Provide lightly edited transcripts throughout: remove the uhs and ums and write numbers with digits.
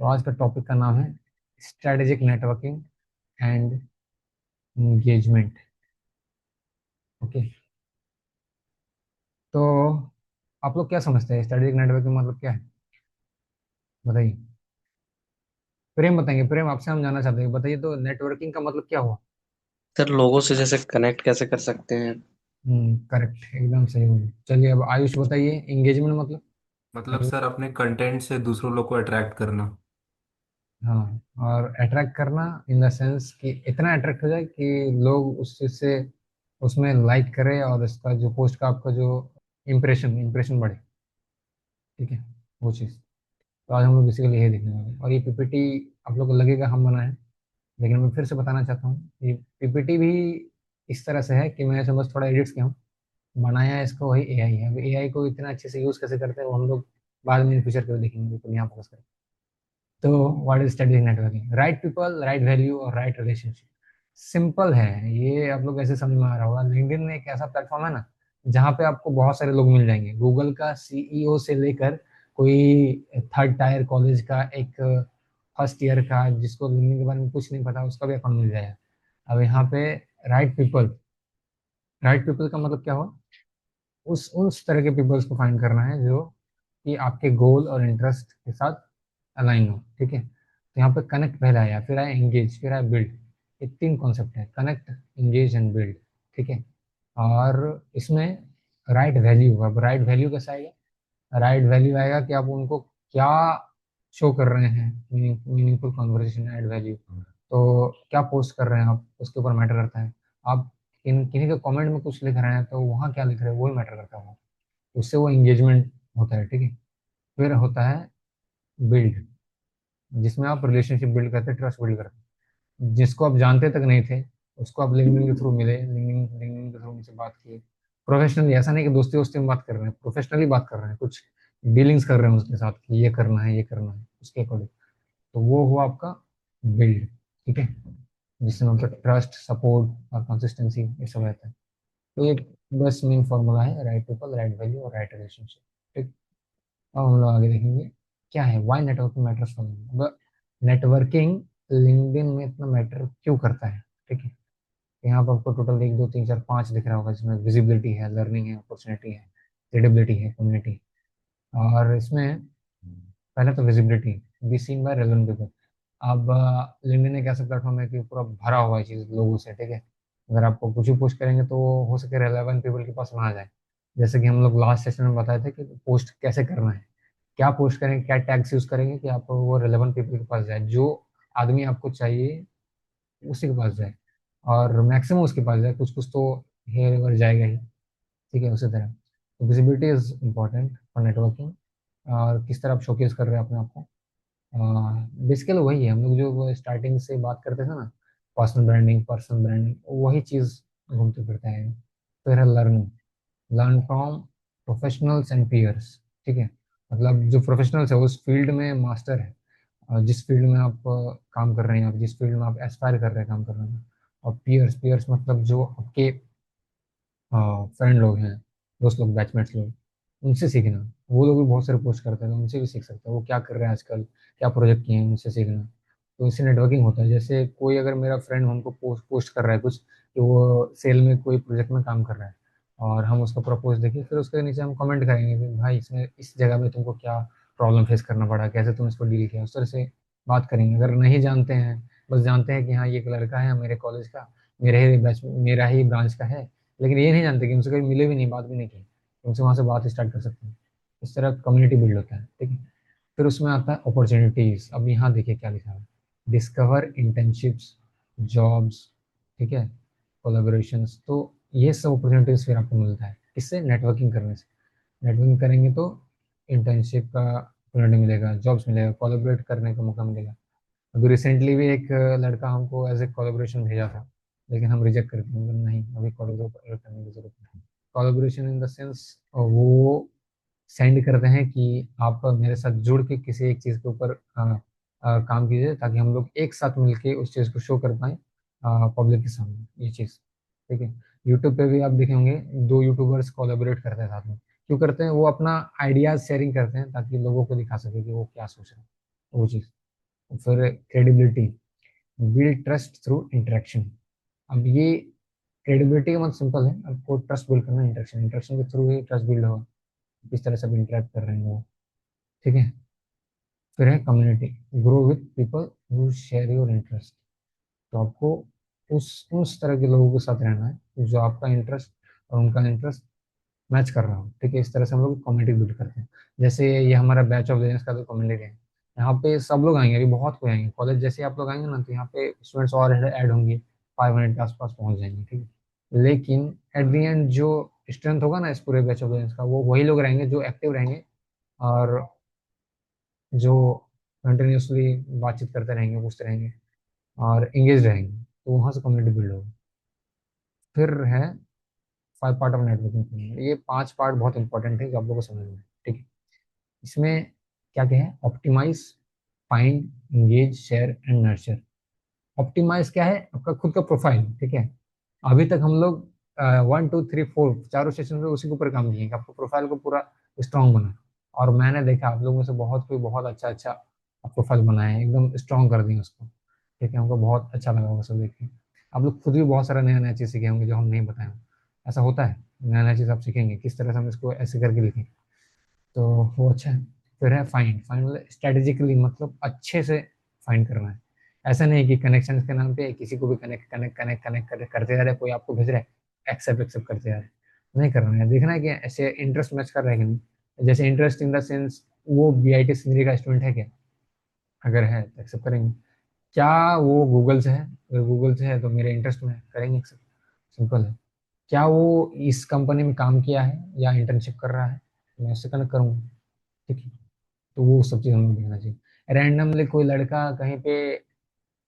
तो आज का टॉपिक का नाम है strategic networking and engagement. Okay. तो आप लोग क्या समझते हैं स्ट्रेटेजिक नेटवर्किंग मतलब क्या है? बताइए। प्रेम बताएंगे। प्रेम, आपसे हम जानना चाहते हैं, बताइए तो नेटवर्किंग का मतलब क्या हुआ? सर लोगों से जैसे कनेक्ट कैसे कर सकते हैं। करेक्ट, एकदम सही बोले। चलिए अब आयुष बताइए एंगेजमेंट मतलब। मतलब नेटवर्क। सर अपने कंटेंट से दूसरों लोग को अट्रैक्ट करना। हाँ, और अट्रैक्ट करना इन द सेंस कि इतना अट्रैक्ट हो जाए कि लोग उस चीज से उसमें लाइक करें और इसका जो पोस्ट का आपका जो इम्प्रेशन इम्प्रेशन बढ़े। ठीक है, वो चीज़। तो आज हम लोग बेसिकली यही देखने वाले हैं और ये पीपीटी आप लोग को लगेगा हम बनाए हैं, लेकिन मैं फिर से बताना चाहता हूँ ये पीपीटी भी इस तरह से है कि मैं समझ थोड़ा एडिट्स किया हूँ। बनाया इसको वही एआई है। अब एआई को इतना अच्छे से यूज़ कैसे करते हैं वो हम लोग बाद में इन फ्यूचर के देखेंगे, बिल्कुल यहाँ फोकस करें। तो what is strategic networking? Right people, right value और राइट रिलेशनशिप। सिंपल है ये, आप लोग ऐसे समझ में आ रहा होगा। लिंक्डइन एक ऐसा प्लेटफॉर्म है ना जहाँ पे आपको बहुत सारे लोग मिल जाएंगे। गूगल का सीईओ से लेकर कोई थर्ड टायर कॉलेज का एक फर्स्ट ईयर का जिसको लिंक्डइन के बारे में कुछ नहीं पता उसका भी अकाउंट मिल जाएगा। अब यहाँ पे राइट पीपल, राइट पीपल का मतलब क्या हुआ? उस तरह के पीपल्स को फाइंड करना है जो कि आपके गोल और इंटरेस्ट के साथ अलाइन हो। ठीक है, तो यहाँ पे कनेक्ट पहला आया, फिर आया एंगेज, फिर आया बिल्ड। ये तीन कॉन्सेप्ट है, कनेक्ट, एंगेज एंड बिल्ड। ठीक है, और इसमें राइट वैल्यू। अब राइट वैल्यू कैसा आएगा? राइट वैल्यू आएगा कि आप उनको क्या शो कर रहे हैं। Meaningful conversation, add value. तो क्या पोस्ट कर रहे हैं आप, उसके ऊपर मैटर करता है। आप किन्हीं के कमेंट में कुछ लिख रहे हैं तो वहाँ क्या लिख रहे हैं वो ही मैटर करता है। उससे वो एंगेजमेंट होता है। ठीक है, फिर होता है बिल्ड, जिसमें आप रिलेशनशिप बिल्ड करते हैं, ट्रस्ट बिल्ड करते हैं। जिसको आप जानते तक नहीं थे उसको आप लिंक्डइन के थ्रू मिले, लिंक्डइन लिंक्डइन के थ्रू उनसे बात की प्रोफेशनली। ऐसा नहीं कि दोस्ती वोस्ती में बात कर रहे हैं, प्रोफेशनली बात कर रहे हैं, कुछ डीलिंग्स कर रहे हैं उसके साथ कि ये करना है ये करना है उसके अकॉर्डिंग। तो वो हुआ आपका बिल्ड। ठीक है, जिसमें मतलब ट्रस्ट, सपोर्ट और कंसिस्टेंसी ये सब रहता है। तो ये बस मेन फॉर्मूला है, राइट पीपल, राइट वैल्यू और राइट रिलेशनशिप। ठीक। अब हम लोग आगे देखेंगे क्या है why networking matters for me. Networking LinkedIn में इतना मैटर क्यों करता है? ठीक है, यहाँ पर आपको टोटल एक दो तीन चार पांच दिख रहा होगा, जिसमें विजिबिलिटी है, लर्निंग है, अपॉर्चुनिटी है, क्रेडिबिलिटी है, कम्युनिटी। और इसमें पहले तो visibility, be seen by relevant people. अब लिंक्डइन एक ऐसा प्लेटफॉर्म है कि पूरा भरा हुआ है चीज लोगों से। ठीक है, अगर आपको कुछ भी पोस्ट करेंगे तो वो हो सके रेलेवेंट पीपल के पास ना जाए। जैसे कि हम लोग लास्ट सेशन में बताए थे कि पोस्ट कैसे करना है, क्या पोस्ट करेंगे, क्या टैग्स यूज करेंगे कि आप वो रेलेवेंट पीपल के पास जाए, जो आदमी आपको चाहिए उसी के पास जाए, और मैक्सिमम उसके पास जाए। कुछ कुछ तो हेयर वेयर जाएगा ही। ठीक है, उसी तरह तो visibility is important for networking. और किस तरह आप शोकेस कर रहे हैं अपने आप को। बेसिकली वही है, हम लोग जो स्टार्टिंग से बात करते थे ना, पर्सनल ब्रांडिंग वही चीज़ घूमते फिरता है। फिर है learning, learn from professionals and peers. ठीक है, मतलब जो प्रोफेशनल्स है उस फील्ड में मास्टर है, और जिस फील्ड में आप काम कर रहे हैं, आप जिस फील्ड में आप एस्पायर कर रहे हैं काम करने में। और पीयर्स, पीयर्स मतलब जो आपके फ्रेंड लोग हैं, दोस्त लोग, बैचमेट्स लोग, उनसे सीखना। वो लोग भी बहुत सारे पोस्ट करते हैं तो उनसे भी सीख सकते हैं, वो क्या कर रहे हैं आजकल, क्या प्रोजेक्ट किए हैं, उनसे सीखना। तो इससे नेटवर्किंग होता है। जैसे कोई अगर मेरा फ्रेंड हमको पोस्ट कर रहा है कुछ कि वो सेल में कोई प्रोजेक्ट में काम कर रहा है, और हम उसका पूरा पोस्ट देखें, फिर उसके नीचे हम कमेंट करेंगे कि भाई इसमें इस जगह में तुमको क्या प्रॉब्लम फेस करना पड़ा, कैसे तुम इसको डील किया, उस तरह से बात करेंगे। अगर नहीं जानते हैं, बस जानते हैं कि हाँ ये एक लड़का है मेरे कॉलेज का, मेरा ही ब्रांच का है, लेकिन ये नहीं जानते कि उनसे कभी मिले भी नहीं, बात भी नहीं की, उनसे वहां से बात स्टार्ट कर सकते हैं। इस तरह कम्युनिटी बिल्ड होता है। ठीक है, फिर उसमें आता है अपॉर्चुनिटीज। अब यहाँ देखिए क्या लिखा है, डिस्कवर इंटर्नशिप्स, जॉब्स। ठीक है, कोलेबोरेशंस। तो ये सब अपॉर्चुनिटीज फिर आपको मिलता है किससे? नेटवर्किंग करने से। नेटवर्किंग करेंगे तो इंटर्नशिप का अपॉर्चुनिटी मिलेगा, जॉब्स मिलेगा, कोलेबरेट करने का मौका मिलेगा। अभी रिसेंटली भी एक लड़का हमको एज ए कोलेबोरेशन भेजा था, लेकिन हम रिजेक्ट कर दिए, मतलब नहीं अभी कोलेबोरेट करने की जरूरत नहीं। कोलेबोरेशन इन द सेंस वो सेंड करते हैं कि आप मेरे साथ जुड़ के किसी एक चीज़ के ऊपर काम कीजिए, ताकि हम लोग एक साथ मिलके उस चीज़ को शो कर पाएँ पब्लिक के सामने, ये चीज़। ठीक है, यूट्यूब पे भी आप देखे होंगे दो यूट्यूबर्स कोलेबोरेट करते हैं साथ में। क्यों करते हैं? वो अपना आइडियाज शेयरिंग करते हैं ताकि लोगों को दिखा सके कि वो क्या सोच रहे हैं, वो चीज़। फिर credibility, build trust through interaction. अब ये क्रेडिबिलिटी का मतलब सिंपल है, आपको ट्रस्ट बिल्ड करना है इंटरेक्शन, इंटरेक्शन के थ्रू ही ट्रस्ट बिल्ड होगा, किस तरह से इंटरेक्ट कर रहे हैं वो, ठीक है। फिर है community, grow with people who share your interest. तो आपको उस तरह के लोगों के साथ रहना है जो आपका इंटरेस्ट और उनका इंटरेस्ट मैच कर रहा हो, ठीक है। इस तरह से हम लोग कम्युनिटी बिल्ड करते हैं। जैसे ये हमारा बैच ऑफ लेजेंड्स का तो कम्युनिटी है, यहाँ पे सब लोग आएंगे, अभी बहुत कोई आएंगे कॉलेज, जैसे आप लोग आएंगे ना तो यहाँ पे स्टूडेंट्स और ऐड होंगे, 500 के आसपास पहुंच जाएंगे, ठीक है। लेकिन एट द एंड जो स्ट्रेंथ होगा ना इस पूरे बैच ऑफ लेजेंड्स का, वो वही लोग रहेंगे जो एक्टिव रहेंगे और जो कंटिन्यूसली बातचीत करते रहेंगे, पूछते रहेंगे और एंगेज रहेंगे, तो वहाँ से कम्युनिटी बिल्ड होगी। फिर है 5 पार्ट ऑफ नेटवर्किंग। ये 5 पार्ट बहुत इंपॉर्टेंट है जो आप लोगों को समझना है, ठीक है। इसमें क्या क्या है? Optimize, find, engage, share and nurture. Optimize क्या है? आपका खुद का प्रोफाइल, ठीक है। अभी तक हम लोग 1 2 3 4 चारों सेशन पे उसी के ऊपर काम किए कि आपको प्रोफाइल को पूरा स्ट्रांग बना, और मैंने देखा आप लोगों में से बहुत कोई बहुत अच्छा अच्छा प्रोफाइल बनाया है, एकदम स्ट्रांग कर दिया उसको, ठीक है। हमको बहुत अच्छा लगा वो सब देख के। आप लोग खुद भी बहुत सारा नया नया चीज़ सीखे होंगे जो हम नहीं बताए हों। ऐसा होता है, नया नया चीज़ आप सीखेंगे किस तरह से हम इसको ऐसे करके लिखें, तो वो अच्छा है। फिर है फाइंड, फाइंड मतलब स्ट्रेटेजिकली, मतलब अच्छे से फाइंड करना है। ऐसा नहीं कि कनेक्शन के नाम पे किसी को भी कनेक्ट कनेक्ट कनेक्ट कनेक्ट करते जा रहे, कोई आपको भेज रहा है, एक्सेप्ट एक्सेप्ट करते जा रहे, नहीं करना है। देखना है कि ऐसे इंटरेस्ट मैच कर रहा है कि नहीं, जैसे इंटरेस्ट इन द सेंस वो BIT सिंदरी का स्टूडेंट है क्या, अगर है तो एक्सेप्ट करेंगे। क्या वो गूगल से है, अगर गूगल से है तो मेरे इंटरेस्ट में है, करेंगे एक्सेप्ट, सिंपल है। क्या वो इस कंपनी में काम किया है या इंटर्नशिप कर रहा है, मैं उससे कनेक्ट करूंगा, ठीक है। तो वो सब चीज़ हमें देखना चाहिए। रैंडमली कोई लड़का कहीं पे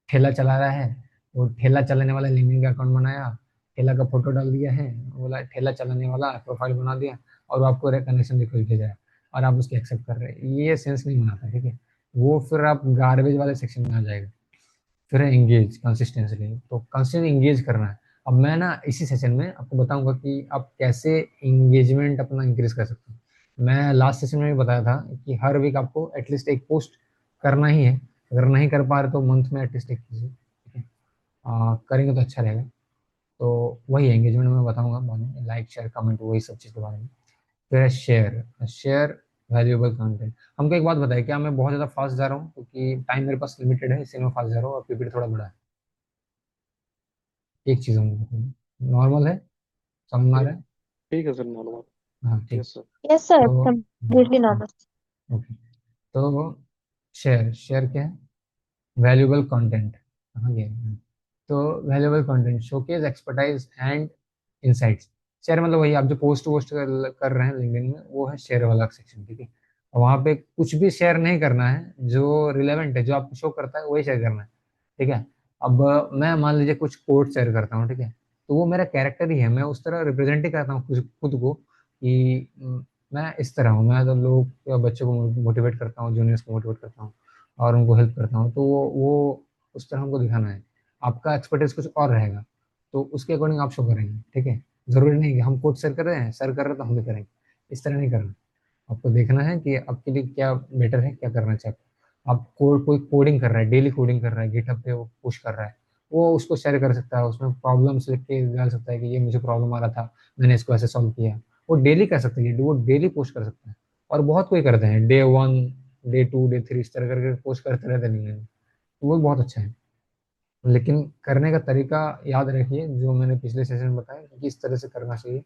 ठेला चला रहा है, वो ठेला चलाने वाला लिंक्डइन का अकाउंट बनाया, ठेला का फोटो डाल दिया है, बोला ठेला चलाने वाला प्रोफाइल बना दिया, और वो आपको कनेक्शन रिक्वेस्ट भेजा है और आप उसको एक्सेप्ट कर रहे हैं, ये सेंस नहीं बनाता, ठीक है। वो फिर आप गार्बेज वाले सेक्शन में आ जाएगा। फिर है एंगेज, कंसिस्टेंसली, तो कंसिस्टेंट एंगेज करना है। अब मैं ना इसी सेशन में आपको बताऊंगा कि आप कैसे एंगेजमेंट अपना इंक्रीज कर सकते हैं। मैं लास्ट सेशन में भी बताया था कि हर वीक आपको एटलीस्ट एक पोस्ट करना ही है, अगर नहीं कर पा रहे तो मंथ में एटलीस्ट एक कीजिए, ठीक है। करेंगे तो अच्छा रहेगा। तो वही एंगेजमेंट में बताऊंगा बाद में, लाइक शेयर कमेंट वही सब चीज़ के बारे में। फिर है शेयर, शेयर वैल्यूएबल कंटेंट। हमको एक बात बताइए, क्या मैं बहुत ज़्यादा फास्ट जा रहा हूँ क्योंकि टाइम मेरे पास लिमिटेड है, इसलिए मैं फास्ट जा रहा हूँ और पीपीटी थोड़ा बड़ा है? एक चीज़ हम नॉर्मल है, समझ में आ ठीक रहा है? ठीक है सर, नॉर्मल। हाँ ठीक। Yes sir. यस सर, तो कंप्लीटली नॉर्मल। ओके, तो शेयर, शेयर क्या है? वैल्यूएबल कंटेंट, कहाँ गया है? तो valuable content, showcase expertise and insights. Share मतलब वही आप जो पोस्ट वोस्ट कर रहे हैं लिंक्डइन में, वो है शेयर वाला सेक्शन, ठीक है। और वहाँ पे कुछ भी शेयर नहीं करना है, जो रिलेवेंट है, जो आपको शो करता है वही शेयर करना है, ठीक है। अब मैं मान लीजिए कुछ कोट शेयर करता हूँ, ठीक है, तो वो मेरा कैरेक्टर ही है, मैं उस तरह रिप्रेजेंट ही करता हूँ खुद खुद को कि मैं इस तरह हूँ, मैं तो लोग या बच्चों को मोटिवेट करता हूँ, जूनियर्स को मोटिवेट करता हूँ और उनको हेल्प करता हूँ, तो वो उस तरह हमको दिखाना है। आपका एक्सपर्टीज कुछ और रहेगा, तो उसके अकॉर्डिंग आप शो करेंगे, ठीक है। जरूरी नहीं कि हम कोड शेयर कर रहे हैं, सर कर रहे हैं तो हम भी करेंगे, इस तरह नहीं करना। आपको देखना है कि आपके लिए क्या बेटर है, क्या करना चाहिए आपको। आप कोई कोडिंग कर रहा है, डेली कोडिंग कर रहा है, गिटहब पे वो पुश कर रहा है, वो उसको शेयर कर सकता है, उसमें प्रॉब्लम्स लिख के डाल सकता है कि ये मुझे प्रॉब्लम आ रहा था, मैंने इसको ऐसे सॉल्व किया। वो डेली कर सकता है, वो डेली पोस्ट कर सकता है। और बहुत कोई करते हैं Day 1 Day 2 Day 3 इस तरह करके पोस्ट करते रहते हैं, तो वो बहुत अच्छा है। लेकिन करने का तरीका याद रखिए, जो मैंने पिछले सेशन में बताया कि किस तरह से करना चाहिए,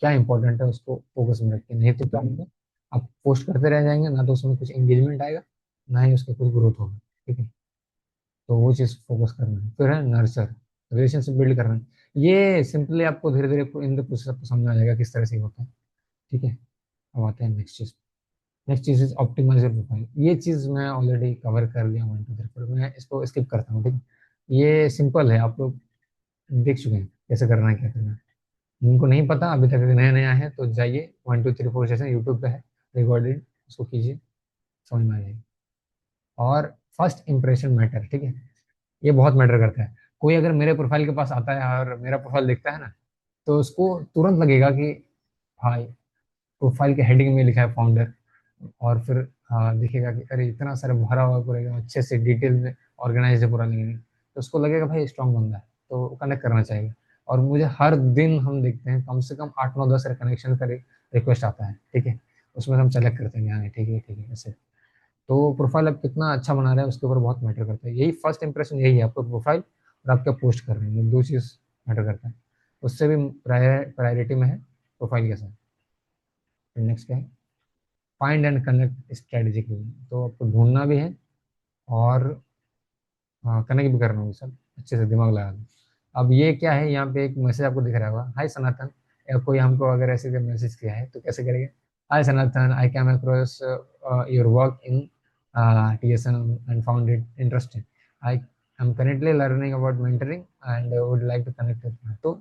क्या इंपॉर्टेंट है उसको फोकस में रखिए, नहीं तो क्या होगा, आप पोस्ट करते रह जाएंगे, ना तो उसमें कुछ एंगेजमेंट आएगा, ना ही उसका कुछ ग्रोथ होगा, ठीक है। तो वो चीज़ फोकस करना है। फिर है नर्चर, रिलेशनशिप बिल्ड करना है। ये सिंपली आपको धीरे धीरे इन द प्रोसेस आपको समझ आ जाएगा किस तरह से होता है, ठीक है। अब आते हैं नेक्स्ट चीज। नेक्स्ट चीज इज ऑप्टिमाइजर प्रोफाइल। ये चीज मैं ऑलरेडी कवर कर लिया 1 2 3, पर मैं इसको स्किप करता हूँ, ठीक है। ये सिंपल है, आप लोग देख चुके हैं कैसे करना है, क्या करना है। जिनको नहीं पता अभी तक, नया नया है तो जाइए 1 2 3 4 सेशन यूट्यूब पे है रिकॉर्डेड, उसको कीजिए, समझ में आ जाएगी। और फर्स्ट इंप्रेशन मैटर, ठीक है, ये बहुत मैटर करता है। कोई अगर मेरे प्रोफाइल के पास आता है और मेरा प्रोफाइल देखता है ना, तो उसको तुरंत लगेगा कि भाई प्रोफाइल के हेडिंग में लिखा है फाउंडर, और फिर दिखेगा कि अरे इतना सारा भरा हुआ पूरा एकदम अच्छे से डिटेल में ऑर्गेनाइज है पूरा लिंक्डइन, तो उसको लगेगा भाई स्ट्रांग बंदा है, तो कनेक्ट करना चाहिए। और मुझे हर दिन हम देखते हैं कम से कम 8 9 10 कनेक्शन का रिक्वेस्ट आता है, ठीक है। उसमें हम सेलेक्ट करते हैं, हाँ ठीक है ऐसे। तो प्रोफाइल आप कितना अच्छा बना रहे हैं उसके ऊपर बहुत मैटर करता है। यही फर्स्ट इंप्रेशन यही है, आपका प्रोफाइल और आप क्या पोस्ट कर रहे हैं, ये दो चीज़ मैटर करता है। उससे भी प्रायोरिटी में है प्रोफाइल के साथ। नेक्स्ट क्या है, फाइंड एंड कनेक्ट स्ट्रेटेजिकली। तो आपको ढूंढना भी है और हाँ कनेक्ट भी करना होगा, सब अच्छे से दिमाग लगा दो। अब ये क्या है, यहाँ पे एक मैसेज आपको दिख रहा होगा, हाय सनातन, या कोई हमको अगर ऐसे मैसेज किया है तो कैसे करेंगे, hi Sanatan, I came across your work in TSN and found it interesting, I am currently learning about mentoring and would like to connect with. तो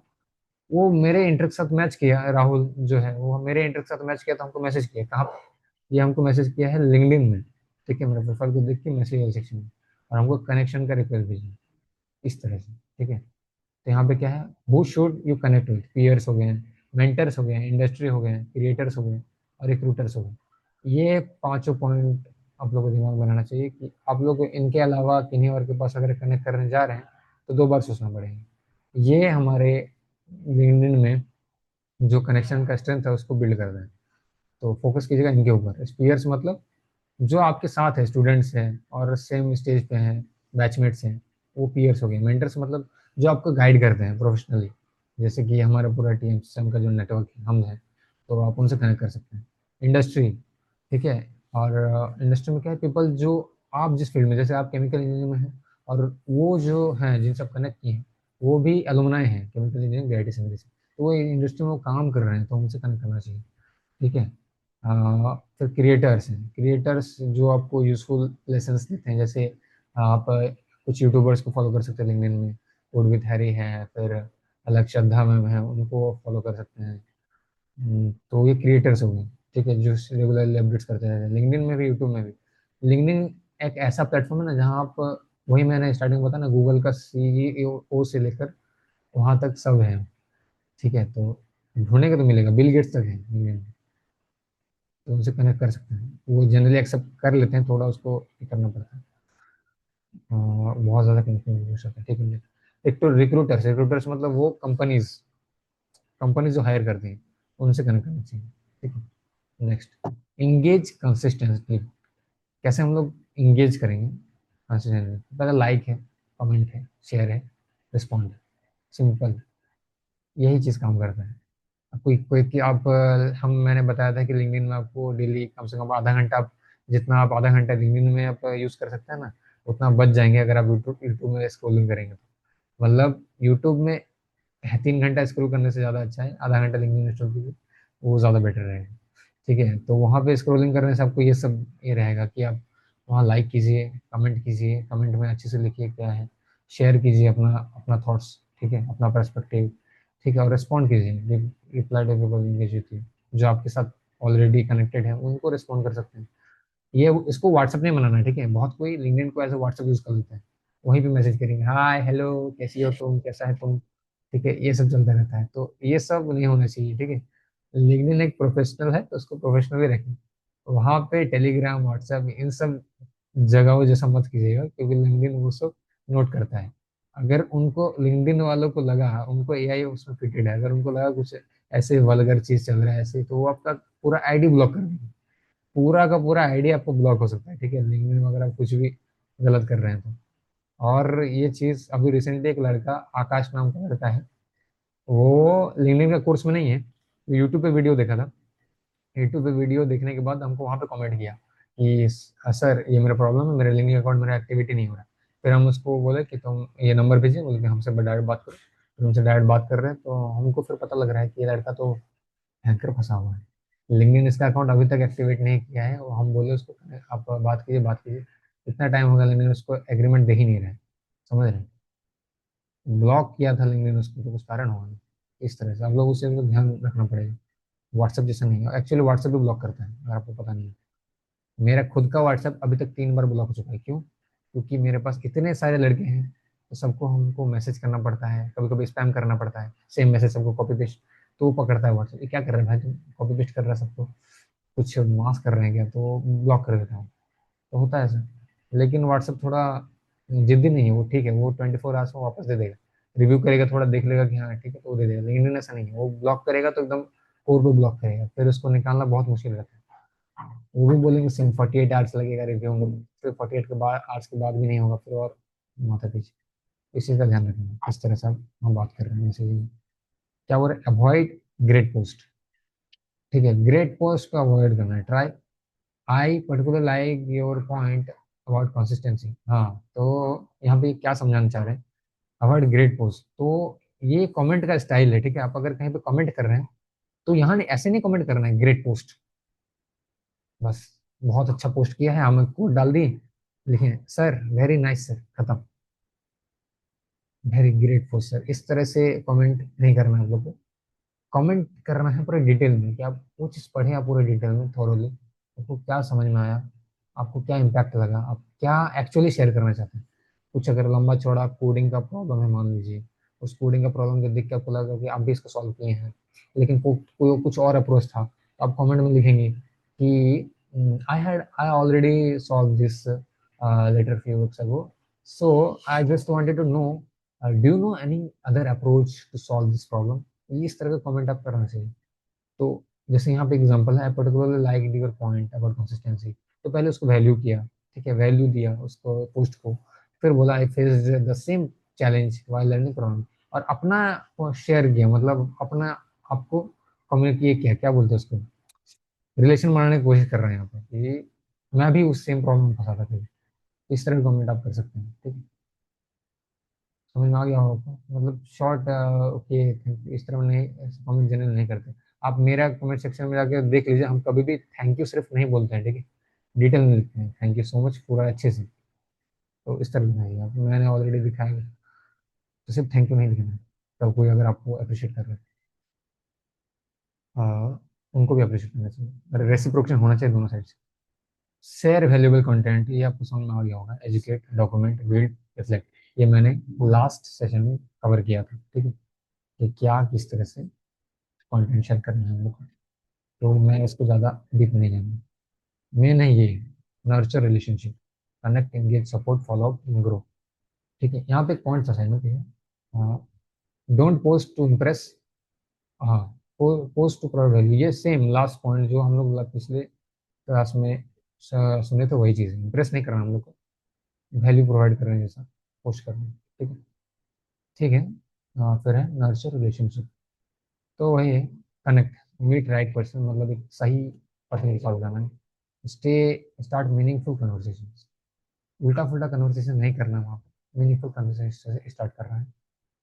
वो मेरे इंटरेस्ट के साथ मैच किया, राहुल जो है वो मेरे इंटरेस्ट के साथ मैच किया, तो हमको मैसेज किया कहाँ पे? ये हमको मैसेज किया है लिंक्डइन में, ठीक है, मेरे प्रोफाइल को देख के मैसेज वाले सेक्शन में, और हमको कनेक्शन का रिक्वेस्ट भेजिए इस तरह से, ठीक है। तो यहाँ पे क्या है, who should you connect with, peers हो गए, मेंटर्स हो गए, इंडस्ट्री हो गए, क्रिएटर्स हो गए और रिक्रूटर्स हो गए। ये पांचों पॉइंट आप लोगों को दिमाग में बनाना चाहिए कि आप लोग इनके अलावा किन्हीं और के पास अगर कनेक्ट करने जा रहे हैं तो दो बार सोचना पड़ेगा। ये हमारे लिंक्डइन में जो कनेक्शन का स्ट्रेंथ है उसको बिल्ड कर रहे हैं। तो फोकस कीजिएगा इनके ऊपर। पीयर्स मतलब जो आपके साथ है, स्टूडेंट्स हैं और सेम स्टेज पे हैं, बैचमेट्स हैं, वो पीयर्स हो गए। मेंटर्स मतलब जो आपको गाइड करते हैं प्रोफेशनली, जैसे कि हमारा पूरा टीम सिस्टम का जो नेटवर्क है हम हैं, तो आप उनसे कनेक्ट कर सकते हैं। इंडस्ट्री, ठीक है। और इंडस्ट्री में क्या है, पीपल जो आप जिस फील्ड में, जैसे आप केमिकल इंजीनियरिंग में हैं और वो जो हैं जिनसे आप कनेक्ट किए हैं वो भी एलुमनाई हैं केमिकल इंजीनियरिंग बीआईटी सेंचुरी से, तो वो इंडस्ट्री में वो काम कर रहे हैं, तो उनसे कनेक्ट करना चाहिए, ठीक है। फिर क्रिएटर्स हैं, क्रिएटर्स जो आपको यूजफुल लेसन्स देते हैं, जैसे आप कुछ यूट्यूबर्स को फॉलो कर सकते हैं लिंक्डइन में, फूड विथ हैरी है, फिर अलग श्रद्धा मैम है, उनको फॉलो कर सकते हैं। तो ये क्रिएटर्स हो गए, ठीक है, जो रेगुलरली अपडेट्स करते रहते हैं लिंक्डइन में भी यूट्यूब में भी। लिंक्डइन एक ऐसा प्लेटफॉर्म है ना जहाँ आप, वही मैंने स्टार्टिंग में बताया ना, गूगल का CEO से लेकर वहाँ तक सब है, ठीक है। तो ढूंढने का तो मिलेगा, बिल गेट्स तक है लिंक्डइन में, तो उनसे कनेक्ट कर सकते हैं। वो जनरली एक्सेप्ट कर लेते हैं, थोड़ा उसको ये करना पड़ता है, बहुत ज़्यादा कंफ्यूज हो सकता है, ठीक है। एक तो रिक्रूटर्स, रिक्रूटर्स मतलब वो कंपनीज, कंपनीज जो हायर करती हैं उनसे कनेक्ट करना चाहिए, ठीक है। Next, engage consistently. कैसे हम लोग इंगेज करेंगे कंसिस्टेंटली? पहले लाइक है, कमेंट है, शेयर है, रिस्पॉन्ड है, सिंपल, यही चीज़ काम करता है। कोई कोई कि आप हम मैंने बताया था कि लिंक्डइन में आपको डेली कम से कम आधा घंटा, आप जितना आप आधा घंटा लिंक्डइन में आप यूज़ कर सकते हैं ना, उतना बच जाएंगे अगर आप यूट्यूब यूट्यूब में स्क्रॉलिंग करेंगे तो। मतलब यूट्यूब में 3 घंटा स्क्रॉल करने से ज़्यादा अच्छा है आधा घंटा लिंक्डइन इंस्टॉल कीजिए, वो ज़्यादा बेटर रहेगा, ठीक है। तो वहाँ पे स्क्रॉलिंग करने से आपको ये सब ये रहेगा कि आप वहाँ लाइक कीजिए, कमेंट कीजिए, कमेंट में अच्छे से लिखिए क्या है, शेयर कीजिए अपना अपना थॉट्स, ठीक है, अपना पर्सपेक्टिव, ठीक है, और रिस्पॉन्ड कीजिए, reply to people engage with you, जो आपके साथ ऑलरेडी कनेक्टेड है उनको रिस्पॉन्ड कर सकते हैं। ये इसको व्हाट्सएप नहीं बनाना है, ठीक है। बहुत कोई लिंक्डइन को एज ए व्हाट्सएप यूज कर लेते हैं, वहीं पे मैसेज करेंगे, हाय हेलो कैसी हो तुम, कैसा है तुम, ठीक है, ये सब चलता रहता है, तो ये सब नहीं होना चाहिए, ठीक है। लिंक्डइन एक प्रोफेशनल है तो उसको प्रोफेशनली रखें। वहाँ पे टेलीग्राम, व्हाट्सएप, इन सब जगहों जैसा मत कीजिएगा, क्योंकि लिंक्डइन वो सब नोट करता है। अगर उनको लिंक्डइन वालों को लगा, उनको एआई उसमें फिटेड है, अगर उनको लगा कुछ ऐसे वल्गर चीज चल रहा है ऐसे, तो वो आपका पूरा आईडी ब्लॉक कर देंगे, पूरा का पूरा आईडी आपको ब्लॉक हो सकता है, ठीक है, लिंक्डइन में अगर आप कुछ भी गलत कर रहे हैं तो। और ये चीज अभी रिसेंटली एक लड़का, आकाश नाम का लड़का है, वो लिंक्डइन का कोर्स में नहीं है, वो यूट्यूब पे वीडियो देखा था। यूट्यूब पे वीडियो देखने के बाद हमको वहाँ पे कमेंट किया कि सर ये मेरा प्रॉब्लम है, मेरे लिंक्डइन अकाउंट मेरा एक्टिविटी नहीं हो रहा है। फिर हम उसको बोले कि तुम ये नंबर भेजिए, बोले कि हमसे डायरेक्ट बात करो। फिर उनसे डायरेक्ट बात कर रहे हैं तो हमको फिर पता लग रहा है कि ये लड़का तो हैकर फंसा हुआ है, लिंक्डइन इसका अकाउंट अभी तक एक्टिवेट नहीं किया है। और हम बोले उसको आप बात कीजिए बात कीजिए, इतना टाइम हो गया लिंक्डइन उसको एग्रीमेंट दे ही नहीं रहा है, समझ रहे हैं। ब्लॉक किया था लिंक्डइन उसको तो कुछ कारण हुआ नहीं। इस तरह से आप लोग उसे तो ध्यान रखना पड़ेगा। व्हाट्सएप जैसा नहीं है, एक्चुअली व्हाट्सएप भी ब्लॉक करता है अगर आपको पता नहीं है। मेरा खुद का व्हाट्सएप अभी तक 3 बार ब्लॉक हो चुका है, क्यों? क्योंकि मेरे पास इतने सारे लड़के हैं, तो सबको हमको मैसेज करना पड़ता है, कभी कभी स्पैम करना पड़ता है, सेम मैसेज सबको कॉपी पेस्ट, तो वो पकड़ता है व्हाट्सएप, ये क्या कर रहा है भाई तुम, कॉपी पेस्ट कर रहा है सबको, कुछ मास कर रहे हैं क्या, तो ब्लॉक कर देता हूँ। तो होता है ऐसा। लेकिन व्हाट्सएप थोड़ा जिद्दी नहीं है, वो ठीक है, वो 24 आवर्स में वापस दे देगा। रिव्यू करेगा, थोड़ा देख लेगा कि हाँ ठीक है, तो वो दे देगा। लेकिन इंडियन ऐसा नहीं है, वो ब्लॉक करेगा तो एकदम कोर पे ब्लॉक करेगा, फिर उसको निकालना बहुत मुश्किल रहता है। वो भी बोलेंगे सिम 48 आवर्स लगेगा रिव्यू में, फिर 48 आवर्स के बाद भी नहीं होगा, फिर और माथा पीछे। इस चीज़ का ध्यान रखना, इस तरह से हम बात कर रहे हैं मैसेजिंग। क्या बोल रहे, अवॉइड ग्रेट पोस्ट। ठीक है, ग्रेट पोस्ट को अवॉइड करना है। Try I particular like your point about consistency. हाँ, तो यहाँ पे क्या समझाना चाह रहे हैं, अवॉइड ग्रेट पोस्ट। तो ये कमेंट का स्टाइल है, ठीक है। आप अगर कहीं पे कमेंट कर रहे हैं तो यहाँ ऐसे नहीं कमेंट करना है ग्रेट पोस्ट, बस बहुत अच्छा पोस्ट किया है, हमें कोड डाल दिए, लिखे सर वेरी नाइस सर, खत्म, वेरी ग्रेट पोस्ट सर। इस तरह से कमेंट नहीं करना है आप लोग को। कमेंट करना है पूरे डिटेल में, कि आप वो चीज़ पढ़ें, आप पूरे डिटेल में थोरोली, आपको क्या समझ में आया, आपको क्या इम्पैक्ट लगा, आप क्या एक्चुअली शेयर करना चाहते हैं। कुछ अगर लंबा चौड़ा कोडिंग का प्रॉब्लम है मान लीजिए, उस कोडिंग का प्रॉब्लम को देख के आपको लगा कि आप भी इसको सॉल्व किए हैं, लेकिन कोई कुछ और अप्रोच था, तो आप कमेंट में लिखेंगे कि I already solve this letter few weeks ago, so I just wanted to know do you know any other approach to solve this problem. इस तरह का कमेंट आप करना चाहिए। तो जैसे यहाँ पे एग्जांपल है, particularly like your point about consistency, तो पहले उसको वैल्यू किया, ठीक है, वैल्यू दिया उसको पोस्ट को, फिर बोला I face the same challenge while learning from, और अपना शेयर किया, मतलब अपना आपको कम्युनिकेट किया, क्या बोलते हैं उसको, रिलेशन बनाने की कोशिश कर रहे हैं यहाँ पे कि मैं भी उस सेम प्रॉब्लम में फंसा था कभी। इस तरह का कमेंट आप कर सकते हैं, ठीक है। समझ में आ गया होगा आपको, मतलब शॉर्ट ओके, इस तरह नहीं, कमेंट जनरल नहीं करते। आप मेरा कमेंट सेक्शन में जाके देख लीजिए, हम कभी भी थैंक यू सिर्फ नहीं बोलते हैं, ठीक है, डिटेल में लिखते हैं थैंक यू सो मच पूरा अच्छे से। तो इस तरह दिखाइए आप, मैंने ऑलरेडी दिखाया है, तो सिर्फ थैंक यू नहीं लिखना है। तब कोई अगर आपको अप्रिशिएट कर रहा है, उनको भी अप्रिशिएट करना चाहिए, रेसिप्रोकेशन होना चाहिए दोनों साइड से। शेयर वैल्यूएबल कंटेंट, ये आपको समझ में आ गया होगा, एजुकेट, डॉक्यूमेंट, बिल्ड, रिफ्लेक्ट। ये मैंने लास्ट सेशन में कवर किया था, ठीक है, कि क्या किस तरह से कंटेंट शेयर करना है हम लोग को। तो मैं इसको ज़्यादा डीप नहीं जाऊँगा। मेन है ये, nurture relationship, connect, engage, support, follow up, grow. ठीक है, यहाँ पे एक पॉइंट असाइनमेंट है, डोंट पोस्ट टू इम्प्रेस, हाँ, पोस्ट टू प्रोवाइड वैल्यू। ये सेम लास्ट पॉइंट जो हम लोग पिछले क्लास में सुने थे, वही चीज़ है, इम्प्रेस नहीं करना हम लोग को, वैल्यू प्रोवाइड करने जैसा पोस्ट करना है, ठीक है। ठीक है, फिर है नर्चर रिलेशनशिप, तो वही है, कनेक्ट, मीट राइट पर्सन, मतलब एक सही पर्सन के साथ जाना है, स्टे, स्टार्ट मीनिंगफुल कन्वर्सेशन, उल्टा फुल्टा कन्वर्सेशन नहीं करना है वहाँ पर, मीनिंगफुल कन्वर्सेशन से स्टार्ट कर रहा है,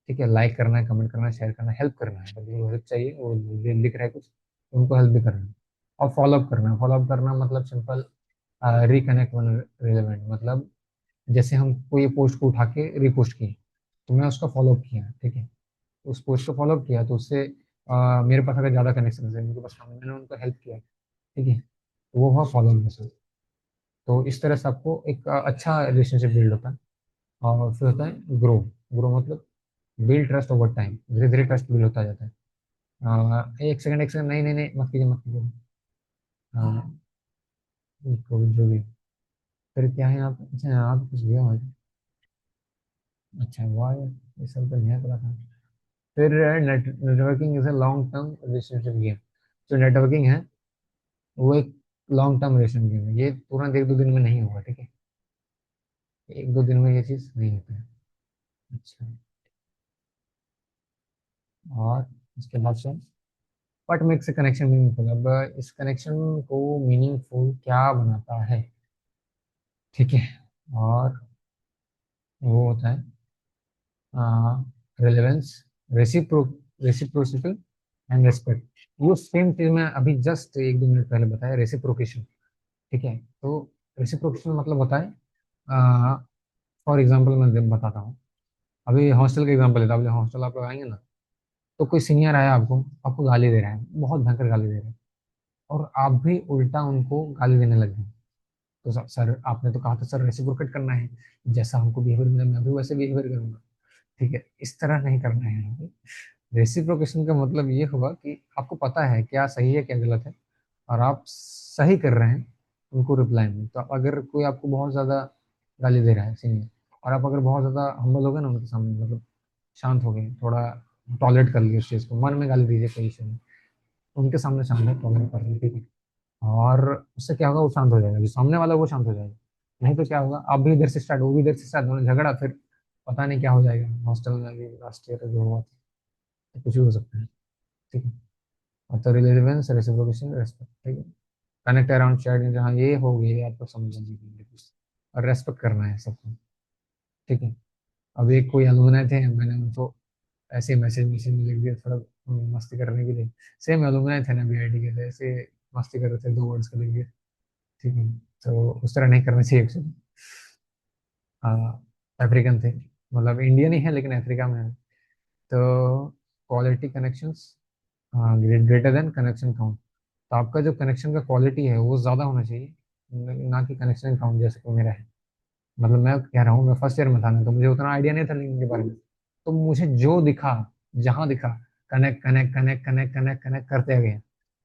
ठीक है। लाइक करना है, कमेंट करना है, शेयर करना है, हेल्प करना है, मतलब हेल्प चाहिए, वो लिख रहा है कुछ, तो उनको हेल्प भी करना है। और फॉलोअप करना है, फॉलोअप करना मतलब सिंपल, रिकनेक्ट वन रिलेवेंट, मतलब जैसे हम कोई पोस्ट को उठा के रिपोस्ट किए, तो मैं उसका फॉलोअप किया, ठीक है, उस पोस्ट को फॉलोअप किया, तो उससे मेरे पास अगर ज़्यादा कनेक्शन है, उनके पास कम है, मैंने उनको हेल्प किया, ठीक है, तो वो हुआ फॉलोअप मैसेज। तो इस तरह से आपको एक अच्छा रिलेशनशिप बिल्ड होता है। और फिर होता है ग्रो, ग्रो मतलब बिल्ड ट्रस्ट ओवर टाइम, धीरे धीरे ट्रस्ट बिल्ड होता जाता है। एक सेकंड, एक सेकंड, नहीं नहीं नहीं, मत कीजिए मत कीजिए। हाँ, जो भी, फिर क्या है यहाँ पे, अच्छा यहाँ पे कुछ दिया हुआ है, अच्छा वाह यार, ये सब तो नहीं पता था। फिर networking is a long term relationship game. जो नेटवर्किंग है वो एक लॉन्ग टर्म रिलेशन गेम है, ये तुरंत एक दो दिन में नहीं होगा, ठीक है, एक दो दिन में ये चीज़ नहीं होता है। अच्छा, और इसके बाद से what makes a connection meaningful, अब इस कनेक्शन को मीनिंगफुल क्या बनाता है, ठीक है। और वो होता है रिलेवेंस, रेसिप्रो रेसिप्रोसिटी एंड रिस्पेक्ट। वो सेम चीज मैं अभी जस्ट एक दो मिनट पहले बताया, रेसिप्रोकेशन, ठीक है। तो रेसिप्रोकेशन मतलब होता है, फॉर एग्जाम्पल मैं बताता हूँ, अभी हॉस्टल का एग्जाम्पल लेता हूँ, अभी हॉस्टल आप लोग आएंगे ना, तो कोई सीनियर आया आपको, आपको गाली दे रहा है, बहुत भयंकर गाली दे रहा है, और आप भी उल्टा उनको गाली देने लग गए। तो सर आपने तो कहा था सर रेसिप्रोकेट करना है, जैसा हमको बिहेवियर मिला मैं भी वैसे बिहेवियर करूंगा, ठीक है, इस तरह नहीं करना है। रेसिप्रोकेशन का मतलब ये होगा कि आपको पता है क्या सही है क्या गलत है, और आप सही कर रहे हैं उनको रिप्लाई में, तो अगर कोई आपको बहुत ज़्यादा गाली दे रहा है सीनियर, और आप अगर बहुत ज़्यादा हम्बल हो गए ना उनके सामने, मतलब शांत हो गए, थोड़ा टॉलरेट कर लिए उस चीज़ को, मन में गाली दीजिए कोई इशू नहीं, उनके सामने शांत टॉलरेट कर लीजिए, ठीक है। और उससे क्या होगा, वो शांत हो जाएगा, जो सामने वाला है वो शांत हो जाएगा। नहीं तो क्या होगा, आप भी इधर से स्टार्ट, वो भी इधर से स्टार्ट, दोनों झगड़ा, फिर पता नहीं क्या हो जाएगा। हॉस्टल में अभी लास्ट ईयर जो हुआ था, तो कुछ भी हो सकता है, ठीक है। और तो रिलेवेंस, रेसिप्रोकेशन, रेस्पेक्ट, ठीक है। कनेक्ट अराउंड शेयर्ड, जहाँ ये हो गई आप तो समझ लीजिए, और रेस्पेक्ट करना है सबको, ठीक है। अब एक कोई अलुमनाई थे, मैंने उनको ऐसे मैसेज मैसेज में लिख दिया थोड़ा मस्ती करने के लिए। सेम अलुमनाई थे ना बीआईटी के, थे ऐसे मस्ती कर रहे थे, 2 वर्ड्स का लिख दिया, ठीक है। तो उस तरह नहीं करना चाहिए एक्चुअली। अफ्रीकन थे, मतलब इंडियन ही है लेकिन अफ्रीका में है। तो quality connections greater than connection count, तो आपका जो कनेक्शन का क्वालिटी है वो ज़्यादा होना चाहिए, ना कि कनेक्शन काउंट जैसे कि मेरा है। मतलब मैं कह रहा हूँ, मैं फर्स्ट ईयर में था ना, तो मुझे उतना आइडिया नहीं था लिंक्डइन के बारे में, तो मुझे जो दिखा, जहां दिखा, connect connect connect connect connect connect करते गए,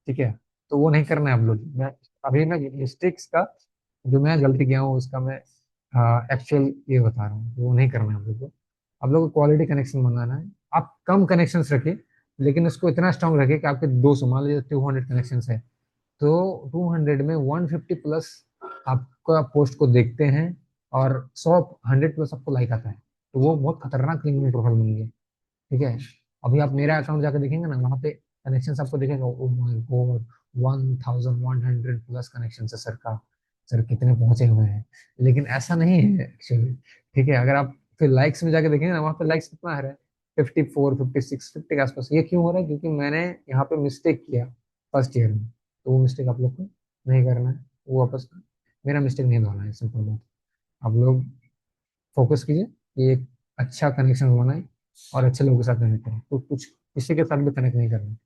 ठीक है। तो वो नहीं करना है आप लोग। मैं मिस्टेक्स का, जो मैं गलती किया हूँ उसका मैं एक्चुअल ये बता रहा हूँ, वो नहीं करना है आप लोग को। आप लोग को क्वालिटी कनेक्शन मंगाना है, आप कम कनेक्शंस रखिए, लेकिन उसको इतना स्ट्रांग रखिए कि आपके 200, मान लीजिए 200 कनेक्शन है, तो 200 में 150 प्लस आपका पोस्ट को देखते हैं, और 100 प्लस आपको लाइक आता है, तो वो बहुत खतरनाक लिंक्डइन प्रोफाइल बन गया, ठीक है। अभी आप मेरा अकाउंट जाकर देखेंगे ना, वहाँ पे कनेक्शन आपको दिखेगा, oh my God, 1100 plus connection है सर का, सर कितने पहुंचे हुए हैं। लेकिन ऐसा नहीं है एक्चुअली, ठीक है। अगर आप फिर लाइक्स में जाके देखेंगे ना, वहाँ पे लाइक्स कितना आ रहा है, 54, 56, 50 के आसपास। ये क्यों हो रहा है, क्योंकि मैंने यहाँ पे मिस्टेक किया फर्स्ट ईयर में, तो वो मिस्टेक आप लोग को नहीं करना है, वो वापस मेरा मिस्टेक नहीं दोहराना है, सिंपल बात। आप लोग फोकस कीजिए कि एक अच्छा कनेक्शन बनाए, और अच्छे लोगों के साथ कनेक्ट करें, तो कुछ किसी के साथ भी कनेक्ट नहीं करना।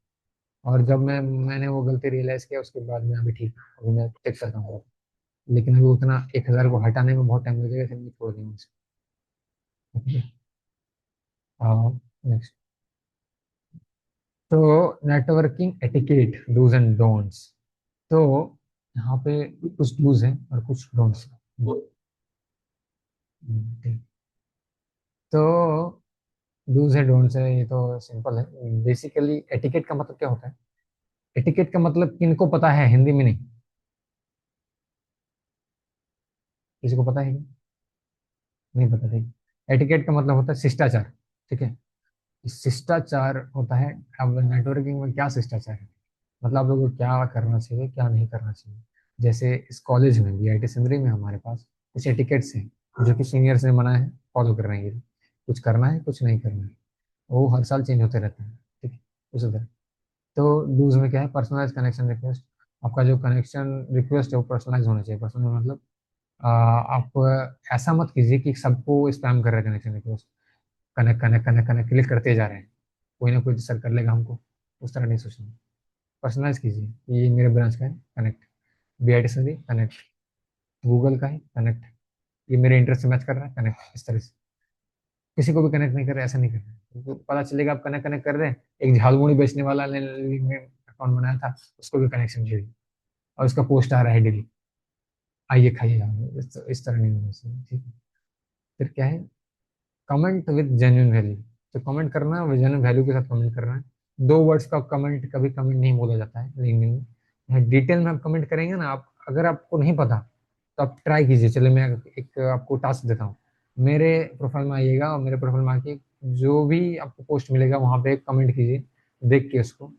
और जब मैंने वो गलती रियलाइज किया, उसके बाद मैं अभी ठीक हूँ, अभी मैं चेक करता हूँ, लेकिन अभी उतना 1,000 को हटाने में बहुत टाइम लगेगा, इसलिए मैं छोड़ दूंगा उसे। नेक्स्ट, तो networking etiquette, dos and don'ts. तो यहाँ पे कुछ डूज हैं और कुछ डोंट्स हैं, ठीक। तो डूज है डोंट्स है, ये तो सिंपल है। बेसिकली एटिकेट का मतलब क्या होता है, एटिकेट का मतलब किनको पता है, हिंदी में नहीं, किसी को पता है क्या? नहीं पता, ठीक। एटिकेट का मतलब होता है शिष्टाचार, ठीक है। शिष्टाचार होता है। अब नेटवर्किंग में क्या शिष्टाचार है, मतलब आप लोगों को क्या करना चाहिए, क्या नहीं करना चाहिए। जैसे इस कॉलेज में, बीआईटी सिंदरी में, हमारे पास कुछ एटिकेट्स हैं जो कि सीनियर्स ने बनाए हैं, फॉलो कर रहे हैं। कुछ करना है, कुछ नहीं करना है, वो हर साल चेंज होते रहते हैं, ठीक है। उसी तरह, तो डूज में क्या है, पर्सनलाइज कनेक्शन रिक्वेस्ट। आपका जो कनेक्शन रिक्वेस्ट है वो पर्सनलाइज होना चाहिए। पर्सनल मतलब आप ऐसा मत कीजिए कि सबको स्पैम कर रहे हैं connection request, connect connect connect connect click करते जा रहे हैं, कोई ना कोई तो सर कर लेगा हमको, उस तरह नहीं सोचना। पर्सनलाइज कीजिए कि ये मेरे ब्रांच का है, कनेक्ट। बीआईटी से कनेक्ट, गूगल का है, कनेक्ट। ये मेरे इंटरेस्ट से मैच कर रहा है, कनेक्ट। इस तरह से किसी को भी कनेक्ट नहीं कर रहे, ऐसा नहीं कर रहे, तो पता चलेगा आप कनेक्ट कनेक्ट कर रहे हैं। एक झालमुड़ी बेचने वाला ने अकाउंट बनाया था, उसको भी कनेक्शन चाहिए, और उसका पोस्ट आ रहा है डेली, आइए खाइए जाओ, इस तरह नहीं होना चाहिए, ठीक है। फिर क्या है, कमेंट विद जेन्युइन वैल्यू। तो कमेंट करना है जेन्युइन वैल्यू के साथ कमेंट करना है। 2 वर्ड्स का कमेंट कभी कमेंट नहीं बोला जाता है लिंक्डइन में। यहाँ डिटेल में आप कमेंट करेंगे ना, आप अगर आपको नहीं पता तो आप ट्राई कीजिए। चलिए मैं एक आपको टास्क देता हूँ, मेरे प्रोफाइल में आइएगा, और मेरे प्रोफाइल में आके जो भी आपको पोस्ट मिलेगा वहाँ पे कमेंट कीजिए, देख के उसको,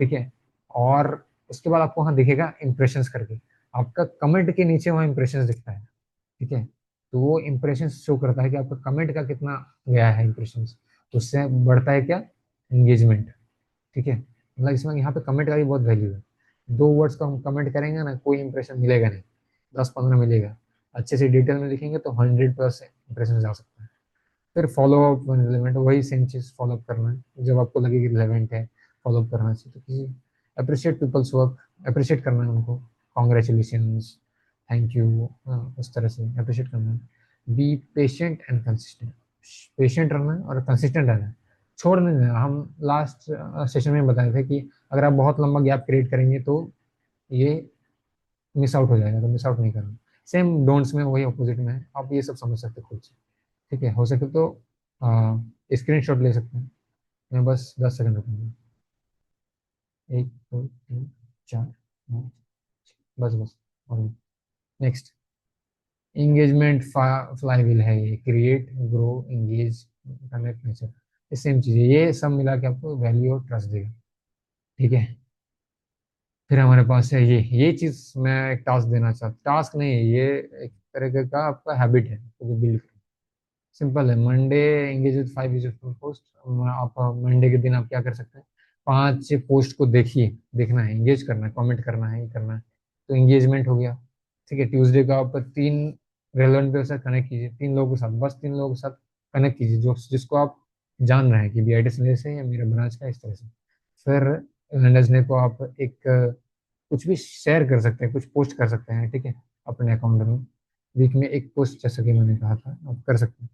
ठीक है। और उसके बाद आपको वहाँ दिखेगा इंप्रेशंस करके, आपका कमेंट के नीचे वहाँ इंप्रेशंस दिखता है, ठीक है। तो वो इंप्रेशन शो करता है कि आपका कमेंट का कितना गया है इंप्रेशन, तो उससे बढ़ता है क्या, एंगेजमेंट, ठीक है। मतलब इसमें यहाँ पे कमेंट का भी बहुत वैल्यू है। 2 वर्ड्स का हम कमेंट करेंगे ना, कोई इंप्रेशन मिलेगा नहीं, 10-15 मिलेगा। अच्छे से डिटेल में लिखेंगे तो 100+ इंप्रेशन जा सकता है। फिर फॉलो अप रिलेवेंट, वही सेम चीज फॉलो अप करना है, जब आपको लगे कि रिलेवेंट है फॉलो अप करना चाहिए। तो किसी अप्रिशिएट पीपल्स वर्क, अप्रिशिएट करना है उनको, कॉन्ग्रेचुलेशन, थैंक यू, उस तरह से अप्रिशिएट करना है। Be patient and consistent, patient रहना है और कंसिस्टेंट रहना है, छोड़ नहीं देना। हम लास्ट सेशन में बताए थे कि अगर आप बहुत लंबा गैप क्रिएट करेंगे तो ये मिस आउट हो जाएगा, तो मिस आउट नहीं करना। सेम डोंट्स में वही अपोजिट में है, आप ये सब समझ सकते हो खुद से। ठीक है, हो सके तो स्क्रीन शॉट ले सकते हैं। मैं बस 10 सेकंड रुकूंगा। 1 2 3 4 5, बस बस। और नेक्स्ट, एंगेजमेंट फ्लाईव्हील है ये, create grow engage connect nature, ये सेम चीज़ है, ये सब मिला के आपको वैल्यू और ट्रस्ट देगा। ठीक है, फिर हमारे पास है ये चीज़ मैं एक टास्क देना चाहता, टास्क नहीं है ये, एक तरह का आपका हैबिट है तो बिल्ड। सिंपल है, Monday engage with 5 useful post. आप मंडे के दिन आप क्या कर सकते हैं, 5 पोस्ट को देखिए, देखना है, एंगेज करना है, कमेंट करना है, ये करना है, तो एंगेजमेंट हो गया। ठीक है, ट्यूसडे का आप 3 रेलेवेंट पे से कनेक्ट कीजिए, 3 लोगों के साथ, बस 3 लोगों के साथ कनेक्ट कीजिए जो जिसको आप जान रहे हैं कि बीआईटी से या मेरा ब्रांच का इस तरह से। फिर वेडनेसडे को आप एक कुछ भी शेयर कर सकते हैं, कुछ पोस्ट कर सकते हैं, ठीक है, अपने अकाउंट में। वीक में एक पोस्ट, जैसा कि मैंने कहा था, आप कर सकते हैं,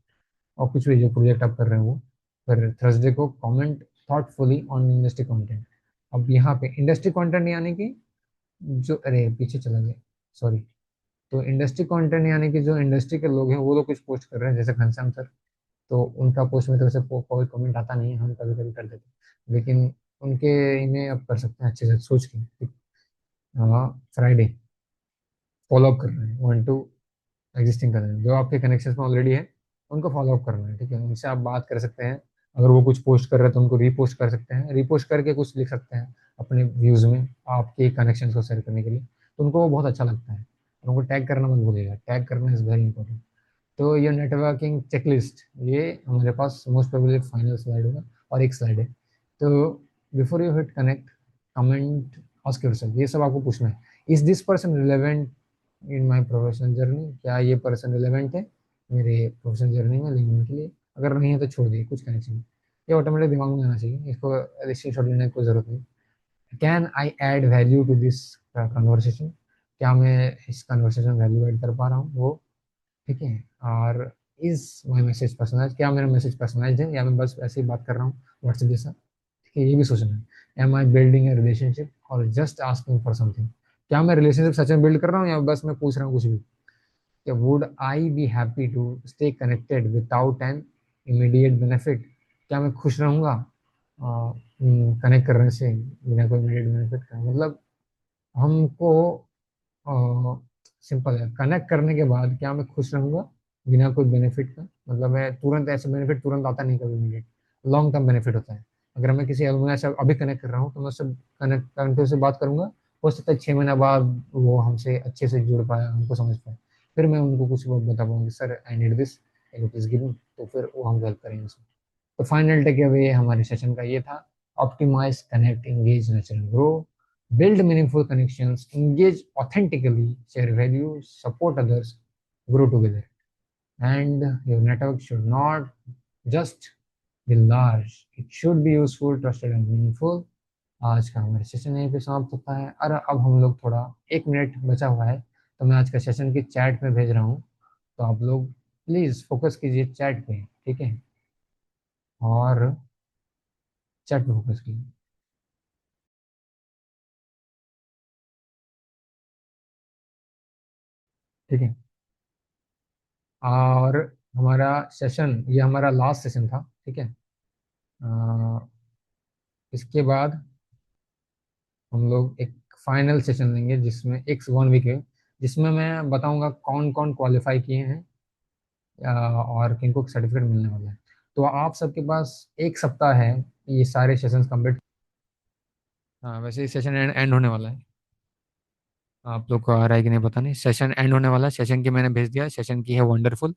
और कुछ भी जो प्रोजेक्ट आप कर रहे हैं वो। फिर थर्सडे को comment thoughtfully on industry content. अब यहाँ पे इंडस्ट्री कंटेंट यानी कि जो, अरे पीछे चला गया, सॉरी। तो इंडस्ट्री कंटेंट यानी कि जो इंडस्ट्री के लोग हैं वो लोग कुछ पोस्ट कर रहे हैं, जैसे घनश्याम सर, तो उनका पोस्ट में तो वैसे कोई कमेंट आता नहीं है, हम कभी कभी कर देते हैं, लेकिन उनके इन्हें आप कर सकते हैं अच्छे से सोच के। हाँ, फ्राइडे फॉलो अप कर रहे हैं, 1 2 एग्जिस्टिंग कर रहे हैं, जो आपके कनेक्शन में ऑलरेडी है उनको फॉलो अप करना है। ठीक है, उनसे आप बात कर सकते हैं, अगर वो कुछ पोस्ट कर रहे हैं तो उनको रीपोस्ट कर सकते हैं, रीपोस्ट करके कुछ लिख सकते हैं अपने व्यूज में आपके कनेक्शन को शेयर करने के लिए, तो उनको वो बहुत अच्छा लगता है। और उनको टैग करना मत भूलिएगा, टैग करना इज वेरी इंपॉर्टेंट। तो ये नेटवर्किंग चेकलिस्ट, ये हमारे पास मोस्ट प्रोबेबली फाइनल स्लाइड होगा, और एक स्लाइड है। तो before you hit connect, comment, ask yourself, ये सब आपको पूछना है, is this person relevant in my professional journey, क्या ये पर्सन रिलेवेंट है मेरे प्रोफेशनल जर्नी में लिंक्डइन के लिए, अगर नहीं है तो छोड़ दिए, कुछ कनेक्शन नहीं। ये ऑटोमेटिक दिमाग में आना चाहिए, इसको स्क्रीनशॉट लेने की कोई जरूरत नहीं। Can I add value to this conversation, क्या मैं इस कन्वर्सेशन वैल्यू ऐड कर पा रहा हूँ वो। ठीक है, और इज माई मैसेज पर्सनलाइज, क्या मेरा मैसेज पर्सनलाइज है या मैं बस ऐसे ही बात कर रहा हूँ व्हाट्सएप जैसा। ठीक है, ये भी सोचना है। Am I building a relationship और जस्ट आस्किंग फॉर समथिंग, क्या मैं रिलेशनशिप सच में बिल्ड कर रहा हूँ या बस मैं पूछ रहा हूँ कुछ भी। क्या would I be happy to stay connected without an immediate benefit, क्या मैं खुश रहूंगा कनेक्ट करने से बिना कोई इमीडिएट बेनिफिट का। मतलब हमको सिंपल है, कनेक्ट करने के बाद क्या मैं खुश रहूंगा बिना कोई बेनिफिट का, मतलब मैं तुरंत, ऐसे बेनिफिट तुरंत आता नहीं कभी, इमीडिएट लॉन्ग टर्म बेनिफिट होता है। अगर मैं किसी अलुमनाई से अभी कनेक्ट कर रहा हूँ तो मैं उससे कनेक्ट करके उससे बात करूंगा, हो सकता है 6 महीना बाद वो हमसे अच्छे से जुड़ पाया, हमको समझ पाए, फिर मैं उनको कुछ बात बता पाऊंगी, sir I need this, please give me, तो फिर वो हम हेल्प करेंगे उसमें। तो फाइनल टेक अवे हमारे सेशन का ये था, optimize, connect, engage, nurture, grow, build meaningful connections, engage authentically, share values, support others, grow together. And your network should not just be large, it should be useful, trusted and meaningful. आज का हमारा session यहीं पे समाप्त होता है। और अब हम लोग थोड़ा, 1 मिनट बचा हुआ है, तो मैं आज का सेशन की चैट में भेज रहा हूँ, तो आप लोग प्लीज फोकस कीजिए चैट पे। ठीक है, और चैट पे फोकस कीजिए। ठीक है, और हमारा सेशन, ये हमारा लास्ट सेशन था। ठीक है, अ, इसके बाद हम लोग एक फाइनल सेशन लेंगे जिसमें एक 1 वीक है, जिसमें मैं बताऊंगा कौन कौन क्वालिफाई किए हैं और किनको सर्टिफिकेट मिलने वाला है। तो आप सबके पास 1 सप्ताह है ये सारे सेशंस कंप्लीट। हाँ, वैसे ही सेशन एंड होने वाला है, आप लोग को आ रहा है कि नहीं पता नहीं, सेशन एंड होने वाला है, सेशन की मैंने भेज दिया, सेशन की है वंडरफुल।